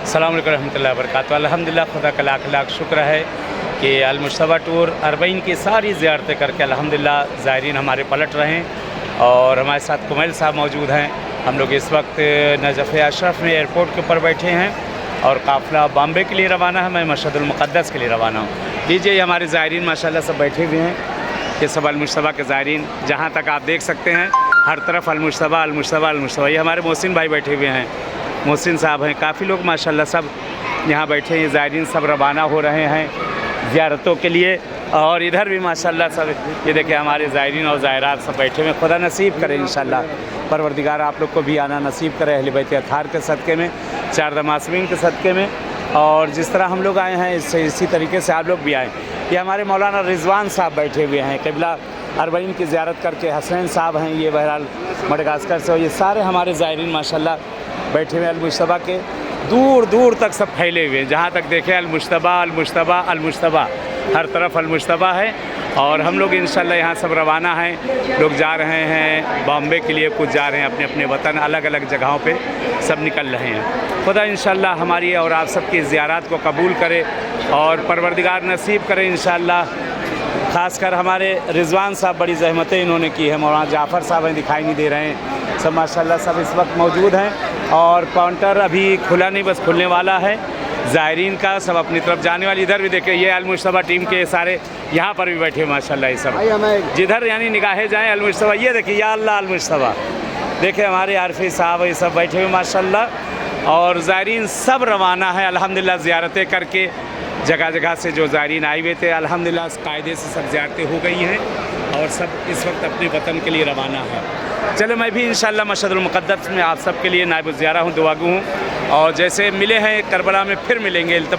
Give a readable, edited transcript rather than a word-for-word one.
अस्सलाम वालेकुम रहमतुल्लाहि व बरकातुहू। अल्हम्दुलिल्लाह, खुदा का लाख लाख शुक्र है कि अल-मुश्तबा टूर अरबईन की सारी ज़ियारतें करके अल्हम्दुलिल्लाह ज़ायरीन हमारे पलट रहे हैं। और हमारे साथ कुमैल साहब मौजूद हैं। हम लोग इस वक्त नजफ़ अशरफ में एयरपोर्ट के ऊपर बैठे हैं और काफ़िला बॉम्बे के लिए रवाना है। मैं मशहदुल मुक़द्दस के लिए रवाना हूँ। लीजिए, हमारे ज़ायरीन माशाल्लाह सब बैठे हुए हैं। ये सब अल-मुश्तबा के ज़ायरीन, जहाँ तक आप देख सकते हैं हर तरफ अल-मुश्तबा अल-मुश्तबा अल-मुश्तबा। ये हमारे मोहसिन भाई बैठे हुए हैं, मोहसिन साहब हैं। काफ़ी लोग माशाल्लाह सब यहाँ बैठे हैं। ज़ायरीन सब रवाना हो रहे हैं ज़ियारतों के लिए। और इधर भी माशाल्लाह सब, ये देखिए हमारे ज़ायरीन और ज़ायरात सब बैठे हुए हैं। खुदा नसीब करे इंशाल्लाह, परवरदिगार आप लोग को भी आना नसीब करे अहले बैत अत्हार के सदक़े में, चार मासूमीन के सदक़े में। और जिस तरह हम लोग आए हैं इसी तरीके से आप लोग भी आएँ। ये हमारे मौलाना रिजवान साहब बैठे हुए हैं, क़िबला अरबईन की ज़ियारत करके। हसनैन साहब हैं, ये बहरहाल मडगास्कर से। ये सारे हमारे ज़ायरीन माशाल्लाह बैठे हुए अल-मुश्तबा के, दूर दूर तक सब फैले हुए हैं। जहाँ तक देखें अल-मुश्तबा अल-मुश्तबा अल-मुश्तबा, हर तरफ अल-मुश्तबा है। और हम लोग इंशाल्लाह यहाँ सब रवाना हैं। लोग जा रहे हैं बॉम्बे के लिए, कुछ जा रहे हैं अपने अपने वतन, अलग अलग जगहों पे सब निकल रहे हैं। खुदा इंशाल्लाह हमारी और आप सबकी ज़ियारत को कबूल करे और परवरदिगार नसीब करे इंशाल्लाह। ख़ासकर हमारे रिजवान साहब, बड़ी ज़हमतें इन्होंने की है। मौलाना जाफ़र साहब हैं, दिखाई नहीं दे रहे हैं। सब माशाल्लाह सब इस वक्त मौजूद हैं। और काउंटर अभी खुला नहीं, बस खुलने वाला है ज़ायरीन का। सब अपनी तरफ जाने वाली। इधर भी देखिए, ये अल-मुश्तबा टीम के सारे यहाँ पर भी बैठे माशाल्लाह। ये सब जिधर यानी निगाहें जाएँ अल-मुश्तबा। ये देखिए, या अल्लाह अल-मुश्तबा। देखिए हमारे आरफी साहब ये सब बैठे हुए माशाल्लाह। और ज़ायरीन सब रवाना है अल्हम्दुलिल्लाह ज़ियारतें करके। जगह जगह से जो ज़ायरीन आए हुए थे अल्हम्दुलिल्लाह कायदे से सब ज़ियारतें हो गई हैं और सब इस वक्त अपने वतन के लिए रवाना है। चलो, मैं भी इंशाल्लाह मशहदुल मुक़द्दस में आप सब के लिए नायब ज़ियारा हूँ, दुआगू हूँ। और जैसे मिले हैं करबला में फिर मिलेंगे। इल्तिमा